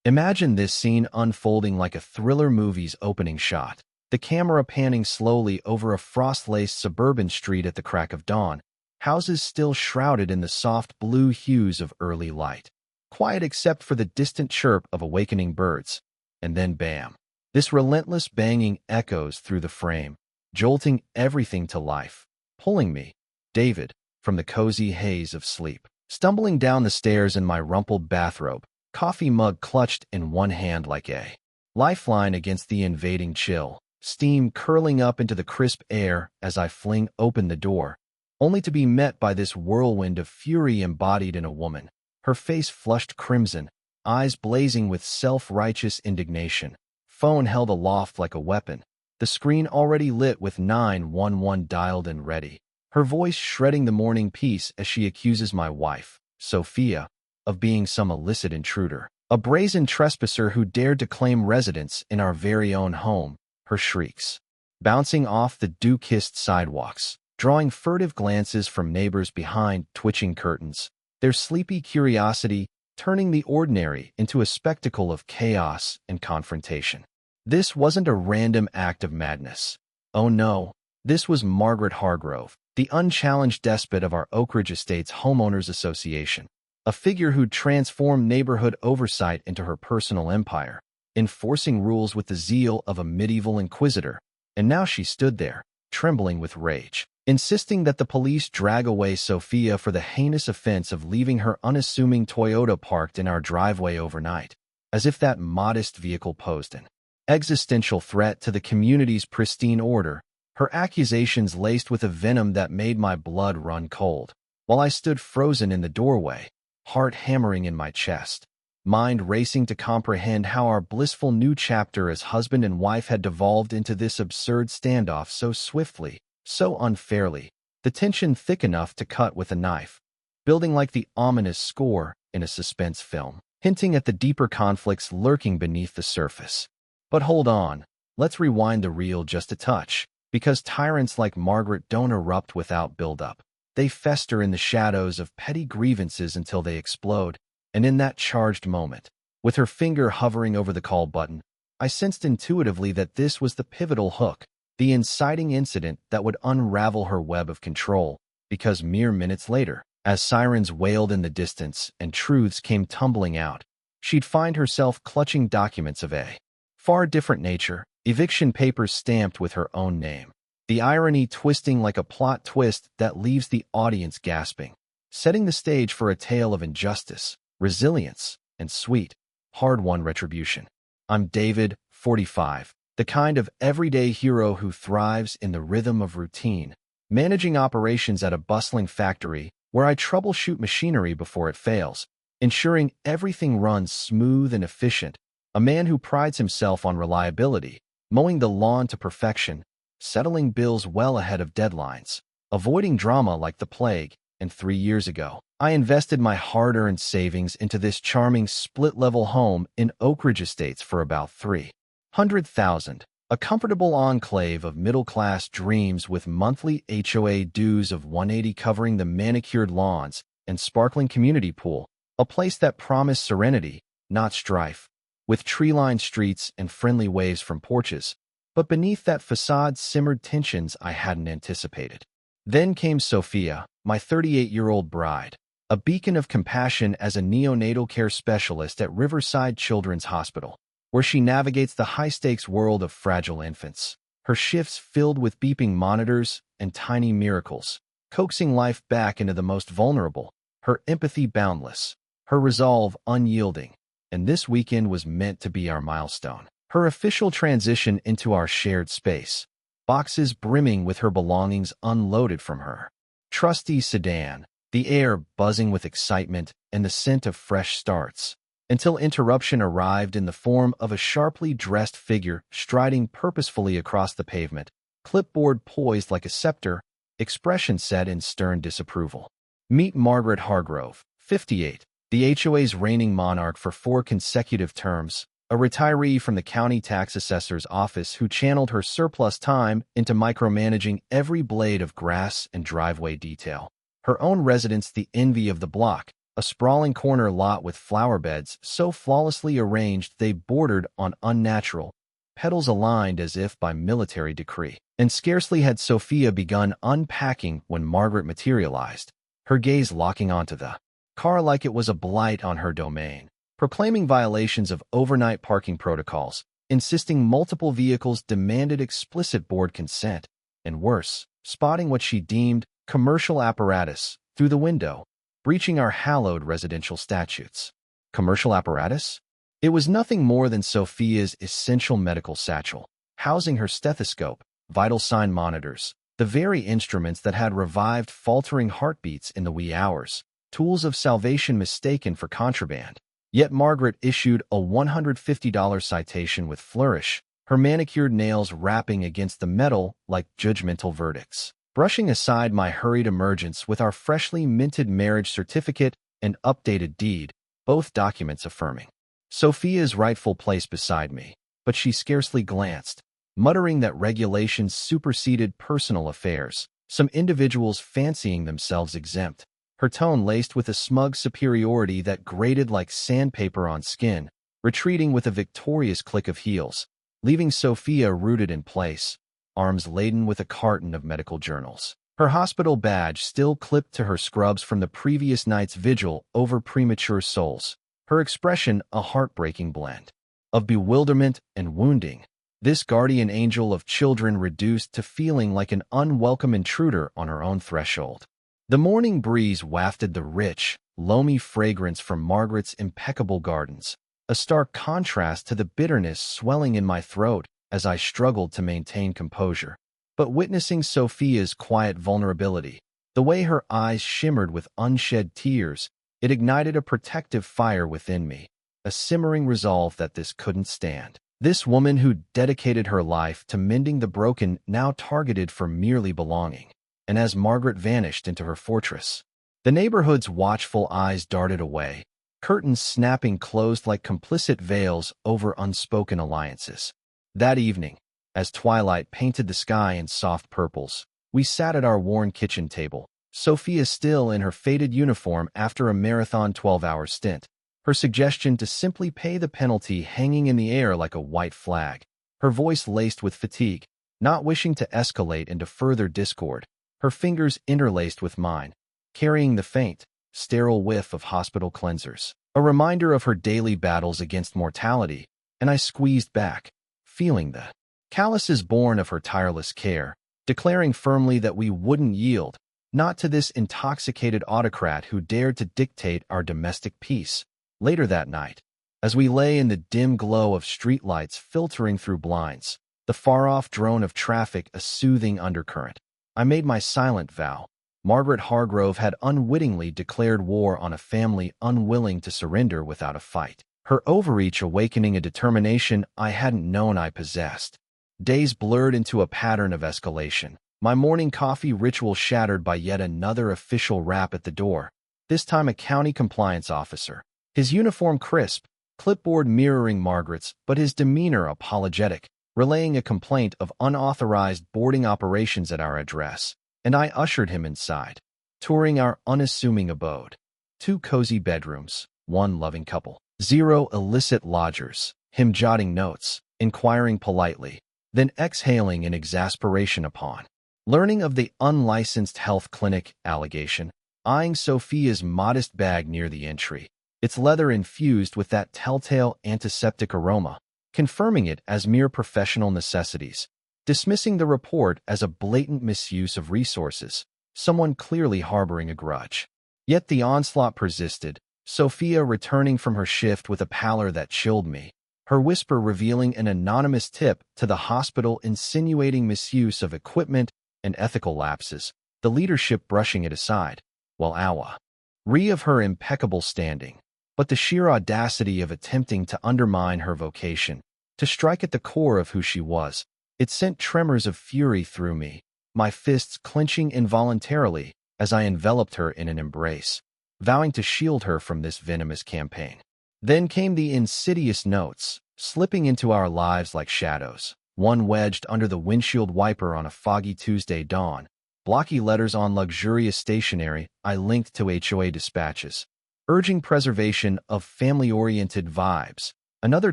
Imagine this scene unfolding like a thriller movie's opening shot. The camera panning slowly over a frost-laced suburban street at the crack of dawn, houses still shrouded in the soft blue hues of early light. Quiet except for the distant chirp of awakening birds. And then bam! This relentless banging echoes through the frame, jolting everything to life, pulling me, David, from the cozy haze of sleep. Stumbling down the stairs in my rumpled bathrobe, coffee mug clutched in one hand like a lifeline against the invading chill, steam curling up into the crisp air as I fling open the door, only to be met by this whirlwind of fury embodied in a woman, her face flushed crimson, eyes blazing with self-righteous indignation, phone held aloft like a weapon, the screen already lit with 911 dialed and ready, her voice shredding the morning peace as she accuses my wife, Sophia, of being some illicit intruder, a brazen trespasser who dared to claim residence in our very own home, her shrieks, bouncing off the dew-kissed sidewalks, drawing furtive glances from neighbors behind twitching curtains, their sleepy curiosity turning the ordinary into a spectacle of chaos and confrontation. This wasn't a random act of madness. Oh no, this was Margaret Hargrove, the unchallenged despot of our Oak Ridge Estates Homeowners Association, a figure who'd transformed neighborhood oversight into her personal empire, enforcing rules with the zeal of a medieval inquisitor, and now she stood there, trembling with rage, insisting that the police drag away Sophia for the heinous offense of leaving her unassuming Toyota parked in our driveway overnight, as if that modest vehicle posed an existential threat to the community's pristine order, her accusations laced with a venom that made my blood run cold, while I stood frozen in the doorway, heart hammering in my chest, mind racing to comprehend how our blissful new chapter as husband and wife had devolved into this absurd standoff so swiftly, so unfairly, the tension thick enough to cut with a knife, building like the ominous score in a suspense film, hinting at the deeper conflicts lurking beneath the surface. But hold on, let's rewind the reel just a touch, because tyrants like Margaret don't erupt without buildup. They fester in the shadows of petty grievances until they explode, and in that charged moment, with her finger hovering over the call button, I sensed intuitively that this was the pivotal hook, the inciting incident that would unravel her web of control, because mere minutes later, as sirens wailed in the distance and truths came tumbling out, she'd find herself clutching documents of a far different nature, eviction papers stamped with her own name. The irony twisting like a plot twist that leaves the audience gasping, setting the stage for a tale of injustice, resilience, and sweet, hard-won retribution. I'm David, 45, the kind of everyday hero who thrives in the rhythm of routine, managing operations at a bustling factory where I troubleshoot machinery before it fails, ensuring everything runs smooth and efficient, a man who prides himself on reliability, mowing the lawn to perfection, settling bills well ahead of deadlines, avoiding drama like the plague, and 3 years ago, I invested my hard-earned savings into this charming split-level home in Oak Ridge Estates for about $300,000, a comfortable enclave of middle-class dreams with monthly HOA dues of $180 covering the manicured lawns and sparkling community pool, a place that promised serenity, not strife, with tree-lined streets and friendly waves from porches, but beneath that facade simmered tensions I hadn't anticipated. Then came Sophia, my 38-year-old bride, a beacon of compassion as a neonatal care specialist at Riverside Children's Hospital, where she navigates the high-stakes world of fragile infants, her shifts filled with beeping monitors and tiny miracles, coaxing life back into the most vulnerable, her empathy boundless, her resolve unyielding, and this weekend was meant to be our milestone. Her official transition into our shared space, boxes brimming with her belongings unloaded from her trusty sedan, the air buzzing with excitement and the scent of fresh starts, until interruption arrived in the form of a sharply dressed figure striding purposefully across the pavement, clipboard poised like a scepter, expression set in stern disapproval. Meet Margaret Hargrove, 58, the HOA's reigning monarch for 4 consecutive terms, a retiree from the county tax assessor's office who channeled her surplus time into micromanaging every blade of grass and driveway detail. Her own residence the envy of the block, a sprawling corner lot with flower beds so flawlessly arranged they bordered on unnatural, petals aligned as if by military decree. And scarcely had Sophia begun unpacking when Margaret materialized, her gaze locking onto the car like it was a blight on her domain, proclaiming violations of overnight parking protocols, insisting multiple vehicles demanded explicit board consent, and worse, spotting what she deemed commercial apparatus through the window, breaching our hallowed residential statutes. Commercial apparatus? It was nothing more than Sophia's essential medical satchel, housing her stethoscope, vital sign monitors, the very instruments that had revived faltering heartbeats in the wee hours, tools of salvation mistaken for contraband. Yet Margaret issued a $150 citation with flourish, her manicured nails rapping against the metal like judgmental verdicts. Brushing aside my hurried emergence with our freshly minted marriage certificate and updated deed, both documents affirming Sophia's rightful place beside me, but she scarcely glanced, muttering that regulations superseded personal affairs, some individuals fancying themselves exempt, her tone laced with a smug superiority that grated like sandpaper on skin, retreating with a victorious click of heels, leaving Sophia rooted in place, arms laden with a carton of medical journals, her hospital badge still clipped to her scrubs from the previous night's vigil over premature souls, her expression a heartbreaking blend of bewilderment and wounding, this guardian angel of children reduced to feeling like an unwelcome intruder on her own threshold. The morning breeze wafted the rich, loamy fragrance from Margaret's impeccable gardens, a stark contrast to the bitterness swelling in my throat as I struggled to maintain composure. But witnessing Sophia's quiet vulnerability, the way her eyes shimmered with unshed tears, it ignited a protective fire within me, a simmering resolve that this couldn't stand. This woman who dedicated her life to mending the broken now targeted for merely belonging. And as Margaret vanished into her fortress, the neighborhood's watchful eyes darted away, curtains snapping closed like complicit veils over unspoken alliances. That evening, as twilight painted the sky in soft purples, we sat at our worn kitchen table, Sophia still in her faded uniform after a marathon 12-hour stint, her suggestion to simply pay the penalty hanging in the air like a white flag, her voice laced with fatigue, not wishing to escalate into further discord, her fingers interlaced with mine, carrying the faint, sterile whiff of hospital cleansers, a reminder of her daily battles against mortality, and I squeezed back, feeling the calluses born of her tireless care, declaring firmly that we wouldn't yield, not to this intoxicated autocrat who dared to dictate our domestic peace. Later that night, as we lay in the dim glow of streetlights filtering through blinds, the far-off drone of traffic a soothing undercurrent, I made my silent vow. Margaret Hargrove had unwittingly declared war on a family unwilling to surrender without a fight, her overreach awakening a determination I hadn't known I possessed. Days blurred into a pattern of escalation, my morning coffee ritual shattered by yet another official rap at the door, this time a county compliance officer, his uniform crisp, clipboard mirroring Margaret's, but his demeanor apologetic, relaying a complaint of unauthorized boarding operations at our address, and I ushered him inside, touring our unassuming abode. 2 cozy bedrooms, 1 loving couple, 0 illicit lodgers, him jotting notes, inquiring politely, then exhaling in exasperation upon learning of the unlicensed health clinic allegation, eyeing Sophia's modest bag near the entry, its leather infused with that telltale antiseptic aroma, confirming it as mere professional necessities, dismissing the report as a blatant misuse of resources, someone clearly harboring a grudge. Yet the onslaught persisted, Sophia returning from her shift with a pallor that chilled me, her whisper revealing an anonymous tip to the hospital insinuating misuse of equipment and ethical lapses, the leadership brushing it aside, while Awa of her impeccable standing, but the sheer audacity of attempting to undermine her vocation, to strike at the core of who she was, it sent tremors of fury through me, my fists clenching involuntarily as I enveloped her in an embrace, vowing to shield her from this venomous campaign. Then came the insidious notes, slipping into our lives like shadows, one wedged under the windshield wiper on a foggy Tuesday dawn, blocky letters on luxurious stationery I linked to HOA dispatches, urging preservation of family-oriented vibes. Another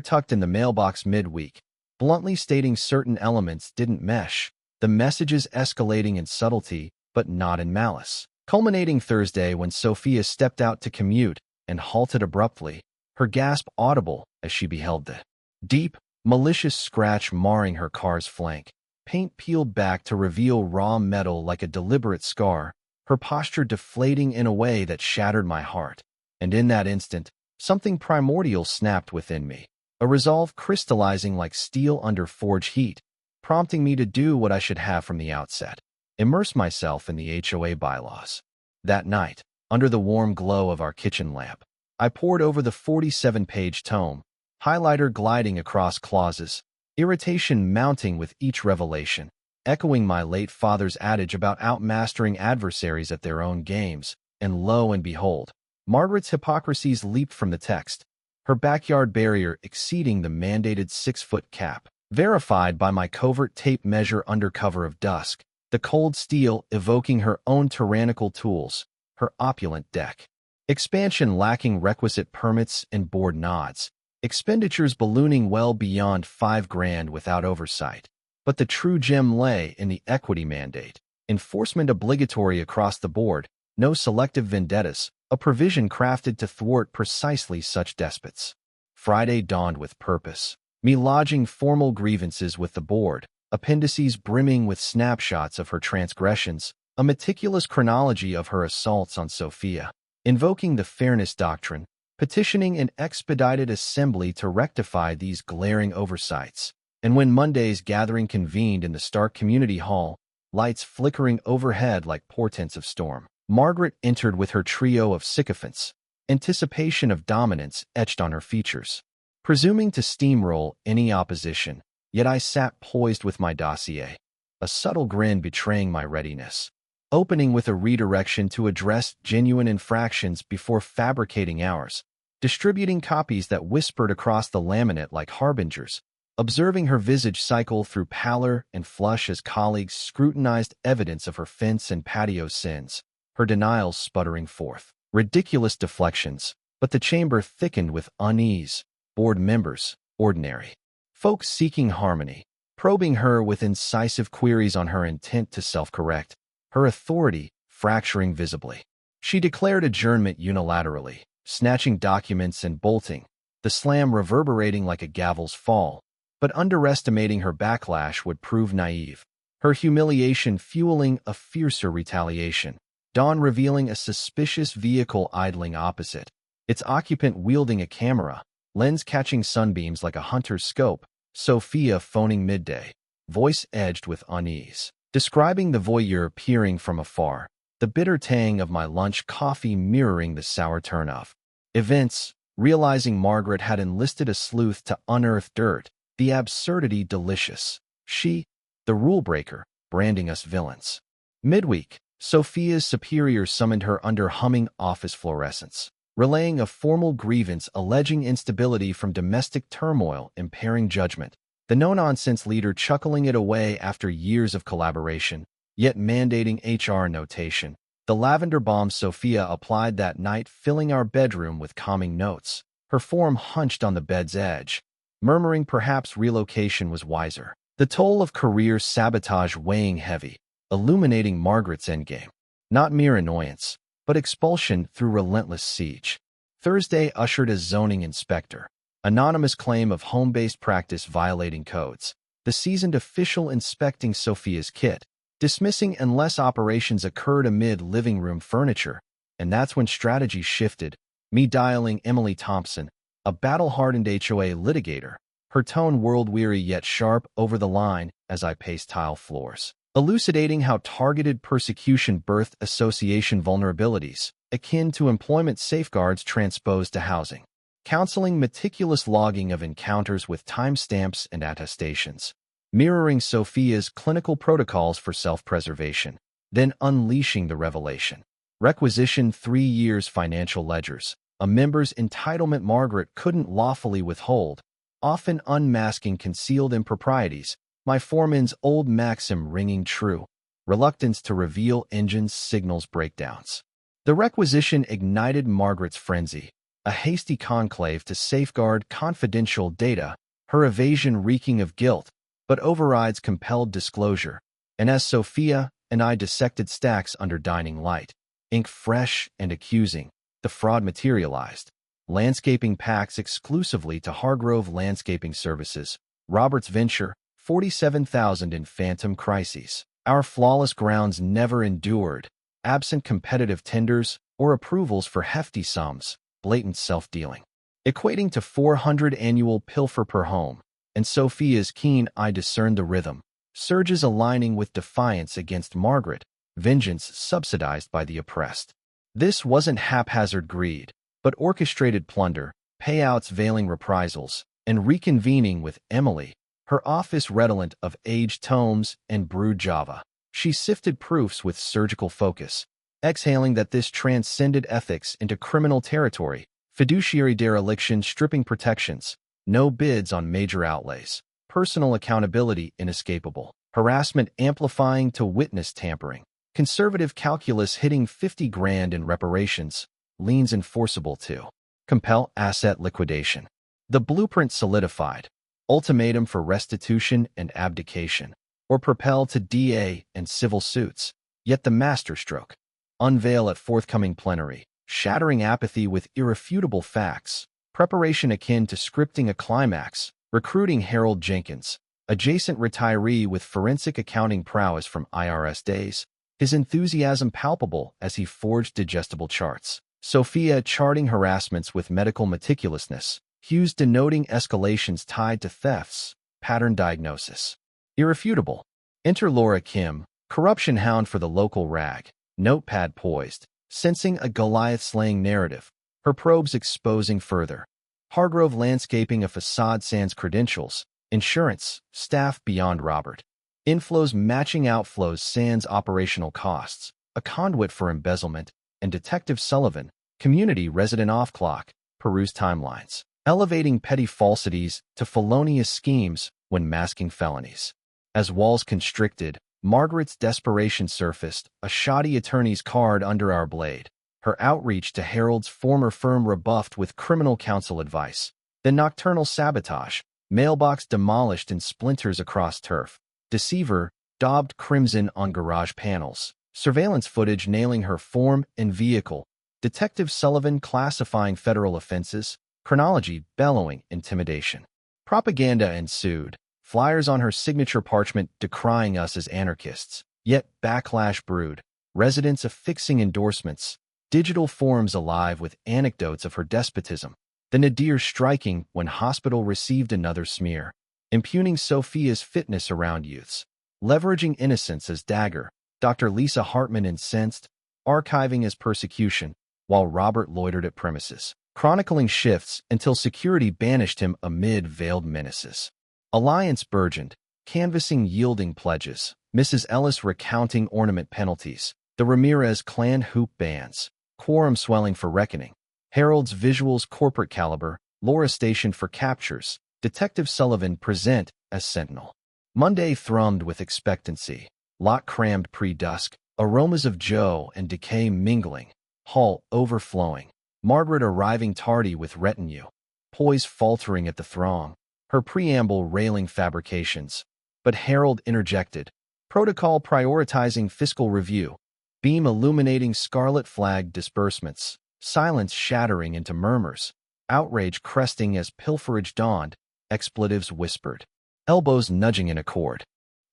tucked in the mailbox midweek, bluntly stating certain elements didn't mesh, the messages escalating in subtlety but not in malice. Culminating Thursday when Sophia stepped out to commute and halted abruptly, her gasp audible as she beheld the deep, malicious scratch marring her car's flank. Paint peeled back to reveal raw metal like a deliberate scar, her posture deflating in a way that shattered my heart. And in that instant, something primordial snapped within me, a resolve crystallizing like steel under forge heat, prompting me to do what I should have from the outset: immerse myself in the HOA bylaws. That night, under the warm glow of our kitchen lamp, I pored over the 47-page tome, highlighter gliding across clauses, irritation mounting with each revelation, echoing my late father's adage about outmastering adversaries at their own games. And lo and behold, Margaret's hypocrisies leaped from the text, her backyard barrier exceeding the mandated 6-foot cap, verified by my covert tape measure under cover of dusk, the cold steel evoking her own tyrannical tools, her opulent deck. Expansion lacking requisite permits and board nods, expenditures ballooning well beyond $5,000 without oversight. But the true gem lay in the equity mandate, enforcement obligatory across the board, no selective vendettas, a provision crafted to thwart precisely such despots. Friday dawned with purpose, me lodging formal grievances with the board, appendices brimming with snapshots of her transgressions, a meticulous chronology of her assaults on Sophia, invoking the fairness doctrine, petitioning an expedited assembly to rectify these glaring oversights. And when Monday's gathering convened in the Stark Community Hall, lights flickering overhead like portents of storm, Margaret entered with her trio of sycophants, anticipation of dominance etched on her features. Presuming to steamroll any opposition, yet I sat poised with my dossier, a subtle grin betraying my readiness, opening with a redirection to address genuine infractions before fabricating ours, distributing copies that whispered across the laminate like harbingers, observing her visage cycle through pallor and flush as colleagues scrutinized evidence of her fence and patio sins, her denials sputtering forth ridiculous deflections. But the chamber thickened with unease, board members, ordinary folks seeking harmony, probing her with incisive queries on her intent to self-correct, her authority fracturing visibly. She declared adjournment unilaterally, snatching documents and bolting, the slam reverberating like a gavel's fall. But underestimating her backlash would prove naive, her humiliation fueling a fiercer retaliation. Dawn revealing a suspicious vehicle idling opposite, its occupant wielding a camera, lens catching sunbeams like a hunter's scope, Sophia phoning midday, voice edged with unease, describing the voyeur peering from afar, the bitter tang of my lunch coffee mirroring the sour turn of events, realizing Margaret had enlisted a sleuth to unearth dirt, the absurdity delicious. She, the rule breaker, branding us villains. Midweek, Sophia's superior summoned her under humming office fluorescence, relaying a formal grievance alleging instability from domestic turmoil impairing judgment, the no-nonsense leader chuckling it away after years of collaboration, yet mandating HR notation. The lavender balm Sophia applied that night filling our bedroom with calming notes, her form hunched on the bed's edge, murmuring perhaps relocation was wiser. The toll of career sabotage weighing heavy, illuminating Margaret's endgame. Not mere annoyance, but expulsion through relentless siege. Thursday ushered as zoning inspector, anonymous claim of home-based practice violating codes. The seasoned official inspecting Sophia's kit, dismissing unless operations occurred amid living room furniture. And that's when strategy shifted, me dialing Emily Thompson, a battle-hardened HOA litigator, her tone world-weary yet sharp over the line as I paced tile floors, elucidating how targeted persecution birthed association vulnerabilities, akin to employment safeguards transposed to housing, counseling meticulous logging of encounters with timestamps and attestations, mirroring Sophia's clinical protocols for self-preservation, then unleashing the revelation. Requisition 3 years financial ledgers, a member's entitlement Margaret couldn't lawfully withhold, often unmasking concealed improprieties, my foreman's old maxim ringing true, reluctance to reveal engines signals breakdowns. The requisition ignited Margaret's frenzy, a hasty conclave to safeguard confidential data, her evasion reeking of guilt, but overrides compelled disclosure. And as Sophia and I dissected stacks under dining light, ink fresh and accusing, the fraud materialized. Landscaping packs exclusively to Hargrove Landscaping Services, Robert's venture, $47,000 in phantom crises. Our flawless grounds never endured, absent competitive tenders or approvals for hefty sums, blatant self-dealing, equating to 400 annual pilfer per home. And Sophia's keen eye discerned the rhythm, surges aligning with defiance against Margaret, vengeance subsidized by the oppressed. This wasn't haphazard greed, but orchestrated plunder, payouts veiling reprisals, and reconvening with Emily, her office redolent of aged tomes and brewed Java. She sifted proofs with surgical focus, exhaling that this transcended ethics into criminal territory, fiduciary dereliction stripping protections, no bids on major outlays, personal accountability inescapable, harassment amplifying to witness tampering, conservative calculus hitting 50 grand in reparations, liens enforceable to compel asset liquidation. The blueprint solidified, ultimatum for restitution and abdication, or propel to DA and civil suits. Yet the masterstroke, unveil at forthcoming plenary, shattering apathy with irrefutable facts, preparation akin to scripting a climax, recruiting Harold Jenkins, adjacent retiree with forensic accounting prowess from IRS days, his enthusiasm palpable as he forged digestible charts. Sophia charting harassments with medical meticulousness, Hughes denoting escalations tied to thefts, pattern diagnosis. Irrefutable. Enter Laura Kim, corruption hound for the local rag, notepad poised, sensing a Goliath-slaying narrative, her probes exposing further. Hargrove Landscaping a facade sans credentials, insurance, staff beyond Robert. Inflows matching outflows sans operational costs, a conduit for embezzlement, and Detective Sullivan, community resident off-clock, peruse timelines, elevating petty falsities to felonious schemes when masking felonies. As walls constricted, Margaret's desperation surfaced, a shoddy attorney's card under our blade, her outreach to Harold's former firm rebuffed with criminal counsel advice. Then nocturnal sabotage, mailbox demolished in splinters across turf, deceiver, daubed crimson on garage panels, surveillance footage nailing her form and vehicle, Detective Sullivan classifying federal offenses, chronology bellowing intimidation. Propaganda ensued, flyers on her signature parchment decrying us as anarchists, yet backlash brewed, residents affixing endorsements, digital forums alive with anecdotes of her despotism, the nadir striking when hospital received another smear, impugning Sophia's fitness around youths, leveraging innocence as dagger, Dr. Lisa Hartman incensed, archiving as persecution, while Robert loitered at premises, chronicling shifts until security banished him amid veiled menaces. Alliance burgeoned, canvassing yielding pledges, Mrs. Ellis recounting ornament penalties, the Ramirez clan hoop bans, quorum swelling for reckoning, Harold's visuals corporate caliber, Laura stationed for captures, Detective Sullivan present as sentinel. Monday thrummed with expectancy, lot crammed pre-dusk, aromas of Joe and decay mingling, hall overflowing, Margaret arriving tardy with retinue, poise faltering at the throng, her preamble railing fabrications. But Harold interjected, protocol prioritizing fiscal review, beam illuminating scarlet flag disbursements, silence shattering into murmurs, outrage cresting as pilferage dawned, expletives whispered, elbows nudging in accord.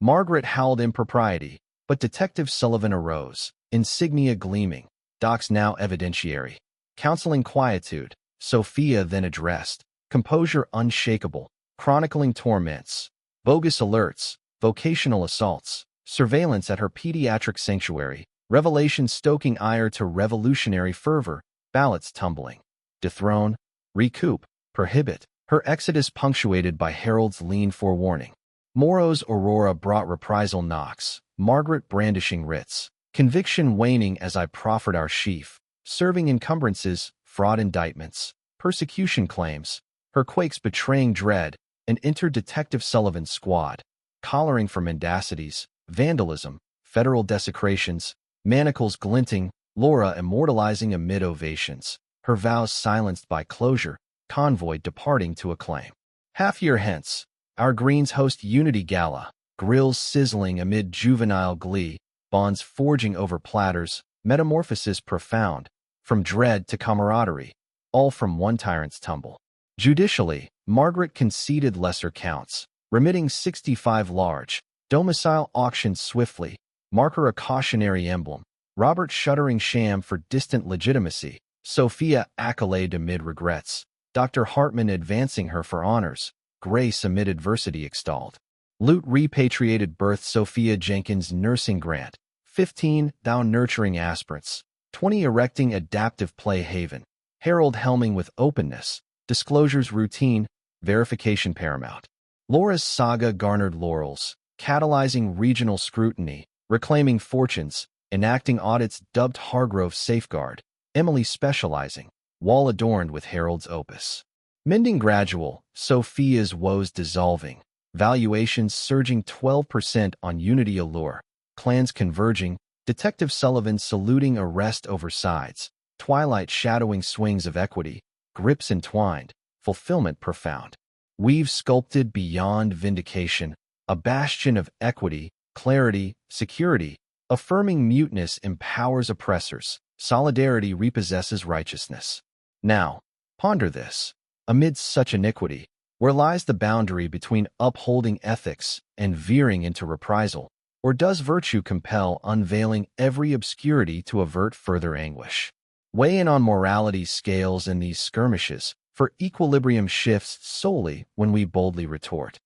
Margaret howled impropriety, but Detective Sullivan arose, insignia gleaming, docs now evidentiary, counseling quietude. Sophia then addressed, composure unshakable, chronicling torments, bogus alerts, vocational assaults, surveillance at her pediatric sanctuary, revelation stoking ire to revolutionary fervor, ballots tumbling, dethrone, recoup, prohibit, her exodus punctuated by Harold's lean forewarning. Morrow's aurora brought reprisal knocks, Margaret brandishing writs, conviction waning as I proffered our sheaf, serving encumbrances, fraud indictments, persecution claims, her quakes betraying dread, and entered Detective Sullivan's squad, collaring for mendacities, vandalism, federal desecrations, manacles glinting, Laura immortalizing amid ovations, her vows silenced by closure, convoy departing to acclaim. Half year hence, our Greens host Unity Gala, grills sizzling amid juvenile glee, bonds forging over platters, metamorphosis profound, from dread to camaraderie, all from one tyrant's tumble. Judicially, Margaret conceded lesser counts, remitting 65 large, domicile auctioned swiftly, marker a cautionary emblem, Robert shuddering sham for distant legitimacy, Sophia accolade amid regrets, Dr. Hartman advancing her for honors, grace amid adversity extolled. Lute repatriated birth Sophia Jenkins nursing grant, 15 thou nurturing aspirants, 20 erecting adaptive play haven, Harold helming with openness, disclosures routine, verification paramount. Laura's saga garnered laurels, catalyzing regional scrutiny, reclaiming fortunes, enacting audits dubbed Hargrove Safeguard, Emily specializing, wall adorned with Harold's opus. Mending gradual, Sophia's woes dissolving, valuations surging 12% on Unity Allure, clans converging, Detective Sullivan saluting arrest over sides, Twilight shadowing swings of equity, grips entwined, fulfillment profound. We've sculpted beyond vindication, a bastion of equity, clarity, security, affirming muteness empowers oppressors, solidarity repossesses righteousness. Now, ponder this. Amid such iniquity, where lies the boundary between upholding ethics and veering into reprisal? Or does virtue compel unveiling every obscurity to avert further anguish? Weigh in on morality's scales in these skirmishes, for equilibrium shifts solely when we boldly retort.